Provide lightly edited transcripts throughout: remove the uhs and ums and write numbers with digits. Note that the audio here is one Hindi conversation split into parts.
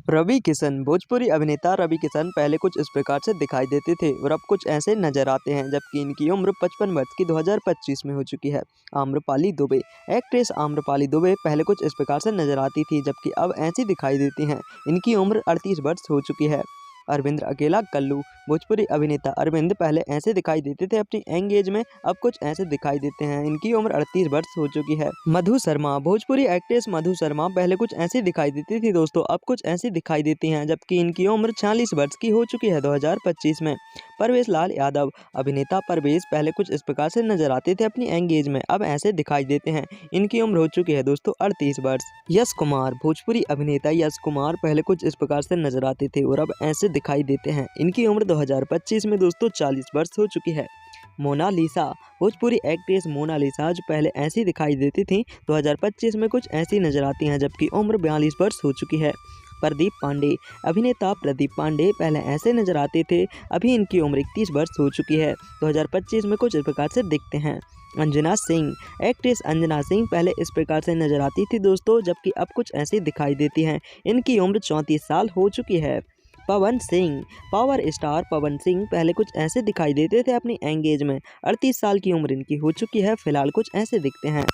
रवि किशन। भोजपुरी अभिनेता रवि किशन पहले कुछ इस प्रकार से दिखाई देते थे और अब कुछ ऐसे नजर आते हैं, जबकि इनकी उम्र 55 वर्ष की 2025 में हो चुकी है। आम्रपाली दुबे। एक्ट्रेस आम्रपाली दुबे पहले कुछ इस प्रकार से नजर आती थी, जबकि अब ऐसी दिखाई देती हैं। इनकी उम्र 38 वर्ष हो चुकी है। अरविंद अकेला कल्लू। भोजपुरी अभिनेता अरविंद पहले ऐसे दिखाई देते थे अपनी यंग एज में, अब कुछ ऐसे दिखाई देते हैं। इनकी उम्र 38 वर्ष हो चुकी है। मधु शर्मा। भोजपुरी एक्ट्रेस मधु शर्मा पहले कुछ ऐसी दिखाई देती थी दोस्तों, अब कुछ ऐसी दिखाई देती हैं, जबकि इनकी उम्र 46 वर्ष की हो चुकी है 2025 में। परवेश लाल यादव। अभिनेता परवेश पहले कुछ इस प्रकार से नजर आते थे अपनी यंग एज में, अब ऐसे दिखाई देते हैं। इनकी उम्र हो चुकी है दोस्तों 38 वर्ष। यश कुमार। भोजपुरी अभिनेता यश कुमार पहले कुछ इस प्रकार से नजर आते थे और अब ऐसे दिखाई देते हैं। इनकी उम्र 2025 में दोस्तों 40 वर्ष हो चुकी है। मोनालिसा। भोजपुरी एक्ट्रेस मोनालिसा जो पहले ऐसी दिखाई देती थी, 2025 में कुछ ऐसी नजर आती हैं, जबकि उम्र 42 वर्ष हो चुकी है। प्रदीप पांडे। अभिनेता प्रदीप पांडे पहले ऐसे नजर आते थे, अभी इनकी उम्र 31 वर्ष हो चुकी है। 2025 में कुछ इस प्रकार से दिखते हैं। अंजना सिंह। एक्ट्रेस अंजना सिंह पहले इस प्रकार से नजर आती थी दोस्तों, जबकि अब कुछ ऐसी दिखाई देती हैं। इनकी उम्र 34 साल हो चुकी है। पवन सिंह। पावर स्टार पवन सिंह पहले कुछ ऐसे दिखाई देते थे अपनी यंग एज में, 38 साल की उम्र इनकी हो चुकी है। फिलहाल कुछ ऐसे दिखते हैं।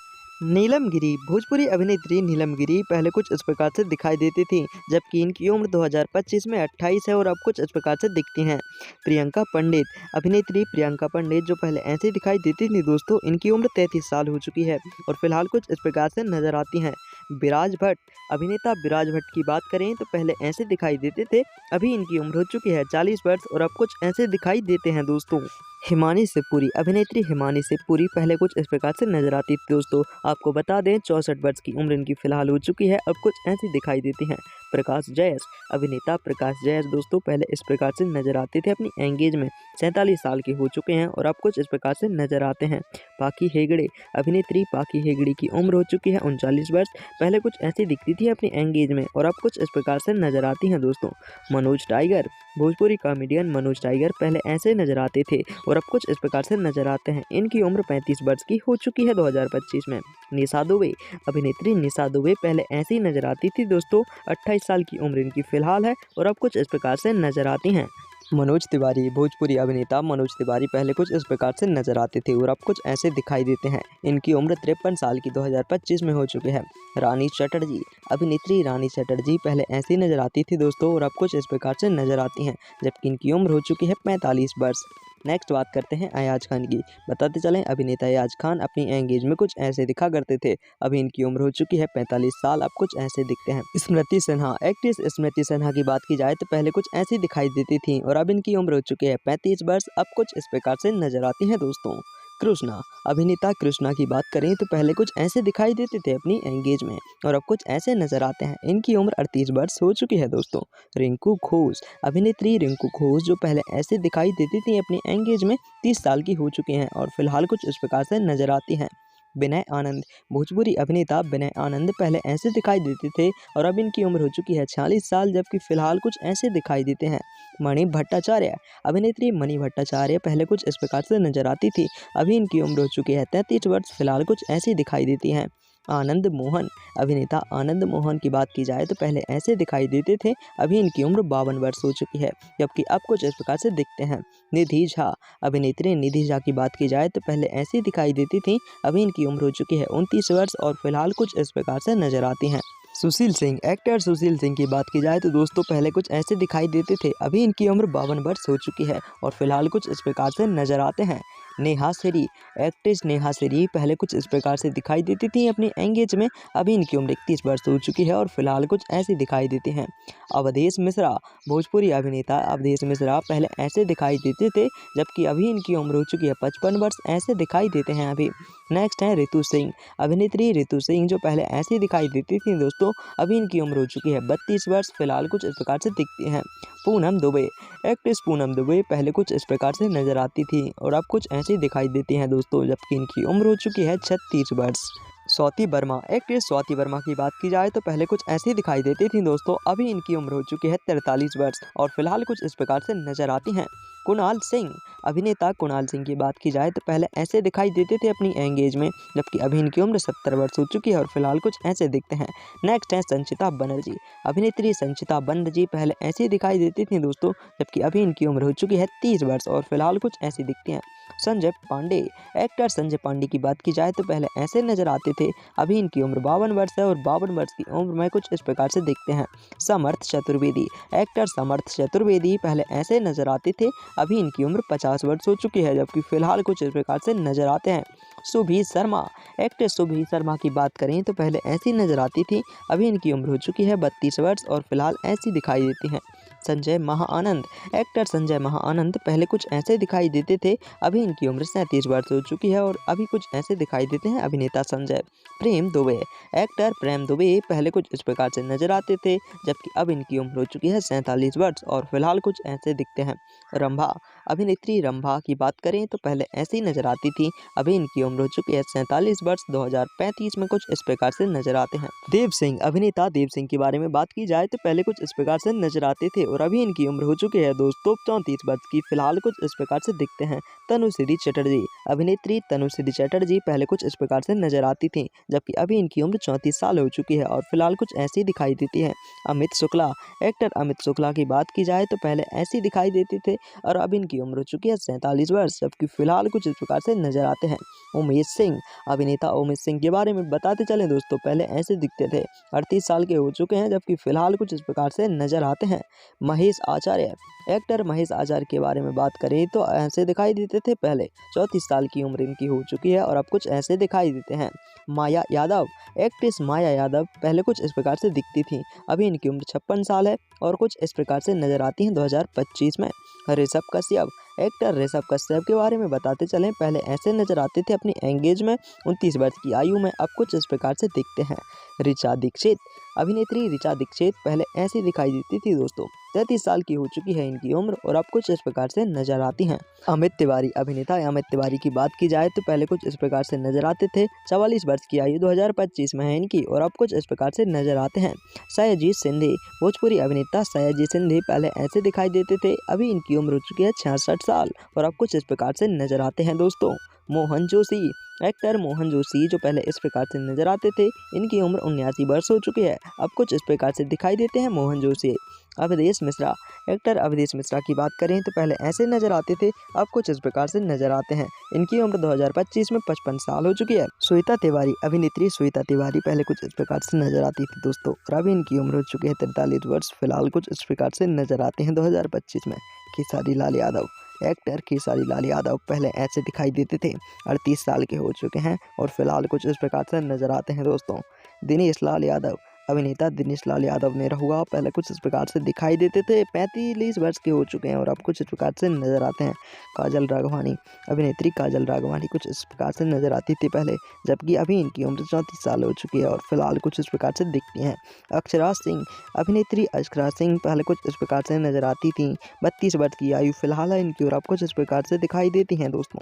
नीलम गिरी। भोजपुरी अभिनेत्री नीलम गिरी पहले कुछ इस प्रकार से दिखाई देती थी, जबकि इनकी उम्र 2025 में 28 है और अब कुछ इस प्रकार से दिखती हैं। प्रियंका पंडित। अभिनेत्री प्रियंका पंडित जो पहले ऐसे दिखाई देती थी दोस्तों, इनकी उम्र 33 साल हो चुकी है और फिलहाल कुछ इस प्रकार से नजर आती हैं। विराज भट्ट। अभिनेता विराज भट्ट की बात करें तो पहले ऐसे दिखाई देते थे, अभी इनकी उम्र हो चुकी है 40 वर्ष और अब कुछ ऐसे दिखाई देते हैं दोस्तों। हिमानी शिवपुरी। अभिनेत्री हिमानी शिवपुरी पहले कुछ इस प्रकार से नजर आती थी दोस्तों, आपको बता दें 64 वर्ष की उम्र इनकी फिलहाल हो चुकी है, अब कुछ ऐसी दिखाई देती हैं। प्रकाश जैस। अभिनेता प्रकाश जैस दोस्तों पहले इस प्रकार से नजर आते थे अपनी एंगेज में, 47 साल के हो चुके हैं और अब कुछ इस प्रकार से नजर आते हैं। पाखी हेगड़े। अभिनेत्री पाखी हेगड़े की उम्र हो चुकी है 39 वर्ष, पहले कुछ ऐसी दिखती थी अपनी एंगेज में और अब कुछ इस प्रकार से नजर आती हैं दोस्तों। Manoj tiger. Bhojpuri comedian Manoj tiger पहले ऐसे नजर आते थे और अब कुछ इस प्रकार से नजर आते हैं। इनकी उम्र 35 वर्ष की हो चुकी है 2025 में। निशा दुबे। अभिनेत्री निशा दुबे पहले ऐसी नजर आती थी दोस्तों, 28 साल की उम्र इनकी फिलहाल है और अब कुछ इस प्रकार से नजर आती हैं। मनोज तिवारी। भोजपुरी अभिनेता मनोज तिवारी पहले कुछ इस प्रकार से नजर आते थे और अब कुछ ऐसे दिखाई देते हैं। इनकी उम्र 53 साल की 2025 में हो चुकी है। रानी चटर्जी। अभिनेत्री रानी चटर्जी पहले ऐसी नजर आती थी दोस्तों और अब कुछ इस प्रकार से नजर आती हैं, जबकि इनकी उम्र हो चुकी है 45 वर्ष। नेक्स्ट बात करते हैं अयाज खान की। बताते चलें अभिनेता अयाज खान अपनी एंगेज में कुछ ऐसे दिखा करते थे, अभी इनकी उम्र हो चुकी है 45 साल, अब कुछ ऐसे दिखते हैं। स्मृति सिन्हा। एक्ट्रेस स्मृति सिन्हा की बात की जाए तो पहले कुछ ऐसी दिखाई देती थी और अब इनकी उम्र हो चुकी है 35 वर्ष, अब कुछ इस प्रकार से नजर आती हैं दोस्तों। कृष्णा। अभिनेता कृष्णा की बात करें तो पहले कुछ ऐसे दिखाई देते थे अपनी एंगेज में और अब कुछ ऐसे नजर आते हैं। इनकी उम्र 38 वर्ष हो चुकी है दोस्तों। रिंकू घोष। अभिनेत्री रिंकू घोष जो पहले ऐसे दिखाई देती थी अपनी एंगेज में, 30 साल की हो चुकी हैं और फिलहाल कुछ इस प्रकार से नजर आती हैं। विनय आनंद। भोजपुरी अभिनेता विनय आनंद पहले ऐसे दिखाई देते थे और अब इनकी उम्र हो चुकी है 46 साल, जबकि फिलहाल कुछ ऐसे दिखाई देते हैं। मणि भट्टाचार्य। अभिनेत्री मणि भट्टाचार्य पहले कुछ इस प्रकार से नजर आती थी, अभी इनकी उम्र हो चुकी है 33 वर्ष, फिलहाल कुछ ऐसी दिखाई देती हैं। आनंद मोहन। अभिनेता आनंद मोहन की बात की जाए तो पहले ऐसे दिखाई देते थे, अभी इनकी उम्र 52 वर्ष हो चुकी है, जबकि अब कुछ इस प्रकार से दिखते हैं। निधि झा। अभिनेत्री निधि झा की बात की जाए तो पहले ऐसी दिखाई देती थी, अभी इनकी उम्र हो चुकी है 29 वर्ष और फिलहाल कुछ इस प्रकार से नजर आती हैं। सुशील सिंह। एक्टर सुशील सिंह की बात की जाए तो दोस्तों पहले कुछ ऐसे दिखाई देते थे, अभी इनकी उम्र 52 वर्ष हो चुकी है और फिलहाल कुछ इस प्रकार से नजर आते हैं। नेहा श्री। एक्ट्रेस नेहा श्री पहले कुछ इस प्रकार से दिखाई देती थी अपनी एंगेज में, अभी इनकी उम्र 31 वर्ष हो चुकी है और फिलहाल कुछ ऐसी दिखाई देती हैं। अवधेश मिश्रा। भोजपुरी अभिनेता अवधेश मिश्रा पहले ऐसे दिखाई देते थे, जबकि अभी इनकी उम्र हो चुकी है 55 वर्ष, ऐसे दिखाई देते हैं अभी। नेक्स्ट है ऋतु सिंह। अभिनेत्री ऋतु सिंह जो पहले ऐसी दिखाई देती थी दोस्तों, अभी इनकी उम्र हो चुकी है 32 वर्ष, फिलहाल कुछ इस प्रकार से दिखती हैं। पूनम दुबे। एक्ट्रेस पूनम दुबे पहले कुछ इस प्रकार से नजर आती थी और अब कुछ ऐसी दिखाई देती हैं दोस्तों, जबकि इनकी उम्र हो चुकी है 36 वर्ष। स्वाति वर्मा। एक्ट्रेस स्वाति वर्मा की बात की जाए तो पहले कुछ ऐसी दिखाई देती थी दोस्तों, अभी इनकी उम्र हो चुकी है 43 वर्ष और फिलहाल कुछ इस प्रकार से नजर आती हैं। कुणाल सिंह। अभिनेता कुणाल सिंह की बात की जाए तो पहले ऐसे दिखाई देते थे अपनी एंगेज में, जबकि अभी इनकी उम्र 70 वर्ष हो चुकी है और फिलहाल कुछ ऐसे दिखते हैं। नेक्स्ट है संचिता बनर्जी। अभिनेत्री संचिता बनर्जी पहले ऐसी दिखाई देती थी दोस्तों, जबकि अभी इनकी उम्र हो चुकी है 30 वर्ष और फिलहाल कुछ ऐसी दिखती हैं। संजय पांडे। एक्टर संजय पांडे की बात की जाए तो पहले ऐसे नजर आते थे, अभी इनकी उम्र 52 वर्ष है और 52 वर्ष की उम्र में कुछ इस प्रकार से दिखते हैं। समर्थ चतुर्वेदी। एक्टर समर्थ चतुर्वेदी पहले ऐसे नजर आते थे, अभी इनकी उम्र 50 वर्ष हो चुकी है, जबकि फिलहाल कुछ इस प्रकार से नजर आते हैं। सुभी शर्मा। एक्टर सुभी शर्मा की बात करें तो पहले ऐसी नजर आती थी, अभी इनकी उम्र हो चुकी है 32 वर्ष और फिलहाल ऐसी दिखाई देती हैं। संजय महाआनंद। एक्टर संजय महाआनंद पहले कुछ ऐसे दिखाई देते थे, अभी इनकी उम्र 37 वर्ष हो चुकी है और अभी कुछ ऐसे दिखाई देते हैं। अभिनेता संजय। प्रेम दुबे। एक्टर प्रेम दुबे पहले कुछ इस प्रकार से नजर आते थे, जबकि अब इनकी उम्र हो चुकी है 47 वर्ष और फिलहाल कुछ ऐसे दिखते हैं। रंभा। अभिनेत्री रंभा की बात करें तो पहले ऐसी नजर आती थी, अभी इनकी उम्र हो चुकी है 47 वर्ष, 2035 में कुछ इस प्रकार से नजर आते हैं। देव सिंह। अभिनेता देव सिंह के बारे में बात की जाए तो पहले कुछ इस प्रकार से नजर आते थे और अभी इनकी उम्र हो चुकी है दोस्तों 34 वर्ष की, फिलहाल कुछ इस प्रकार से दिखते हैं। तनुश्री चटर्जी। अभिनेत्री तनुश्री चटर्जी पहले कुछ इस प्रकार से नजर आती थी, जबकि अभी इनकी उम्र 34 साल हो चुकी है और फिलहाल कुछ ऐसी दिखाई देती है। अमित शुक्ला। एक्टर अमित शुक्ला की बात की जाए तो पहले ऐसी दिखाई देते थे और अब इनकी उम्र हो चुकी है 47 वर्ष, जबकि फिलहाल कुछ इस प्रकार से नजर आते हैं। उमेश सिंह। अभिनेता उमेश सिंह के बारे में बताते चलें दोस्तों, पहले ऐसे दिखते थे, 38 साल के हो चुके हैं, जबकि फिलहाल कुछ इस प्रकार से नजर आते हैं। महेश आचार्य। एक्टर महेश आचार्य के बारे में बात करें तो ऐसे दिखाई देते थे, पहले 34 साल की उम्र इनकी हो चुकी है और अब कुछ ऐसे दिखाई देते हैं। माया यादव। एक्ट्रेस माया यादव पहले कुछ इस प्रकार से दिखती थी, अभी इनकी उम्र 56 साल है और कुछ इस प्रकार से नजर आती हैं 2025 में। ऋषभ कश्यप। एक्टर ऋषभ कश्यप के बारे में बताते चलें, पहले ऐसे नजर आते थे अपनी एंगेज में 29 वर्ष की आयु में, अब कुछ इस प्रकार से दिखते हैं। ऋचा दीक्षित। अभिनेत्री ऋचा दीक्षित पहले ऐसी दिखाई देती थी दोस्तों, 33 साल की हो चुकी है इनकी उम्र और अब कुछ इस प्रकार से नजर आती हैं। अमित तिवारी। अभिनेता अमित तिवारी की बात की जाए तो पहले कुछ इस प्रकार से नजर आते थे, 44 वर्ष की आयु 2025 में है इनकी और अब कुछ इस प्रकार से नजर आते हैं। सयाजी शिंदे। भोजपुरी अभिनेता सयाजी शिंदे पहले ऐसे दिखाई देते थे, अभी इनकी उम्र हो चुकी है 66 साल और अब कुछ इस प्रकार से नजर आते हैं दोस्तों। मोहन जोशी। एक्टर मोहन जोशी जो पहले इस प्रकार से नजर आते थे, इनकी उम्र 79 वर्ष हो चुकी है, अब कुछ इस प्रकार से दिखाई देते हैं मोहन जोशी। अवधेश मिश्रा। एक्टर अवधेश मिश्रा की बात करें तो पहले ऐसे नजर आते थे, अब कुछ इस प्रकार से नजर आते हैं, इनकी उम्र 2025 में 55 साल हो चुकी है। श्वेता तिवारी। अभिनेत्री श्वेता तिवारी पहले कुछ इस प्रकार से नजर आती थी दोस्तों और अभी इनकी उम्र हो चुकी है 43 वर्ष, फिलहाल कुछ इस प्रकार से नजर आते हैं 2025 में। खेसारी लाल यादव। एक्टर खेसारी लाल यादव पहले ऐसे दिखाई देते थे, 38 साल के हो चुके हैं और फिलहाल कुछ इस प्रकार से नजर आते हैं दोस्तों। दिनेश लाल यादव। अभिनेता दिनेश लाल यादव ने रहुआ पहले कुछ इस प्रकार से दिखाई देते थे, 35 वर्ष के हो चुके हैं और अब कुछ इस प्रकार से नजर आते हैं। काजल राघवानी। अभिनेत्री काजल राघवानी कुछ इस प्रकार से नजर आती थी पहले, जबकि अभी इनकी उम्र 34 साल हो चुकी है और फिलहाल कुछ इस प्रकार से दिखती हैं। अक्षरा सिंह। अभिनेत्री अक्षरा सिंह पहले कुछ इस प्रकार से नजर आती थी, 32 वर्ष की आयु फिलहाल है इनकी और अब कुछ इस प्रकार से दिखाई देती हैं दोस्तों।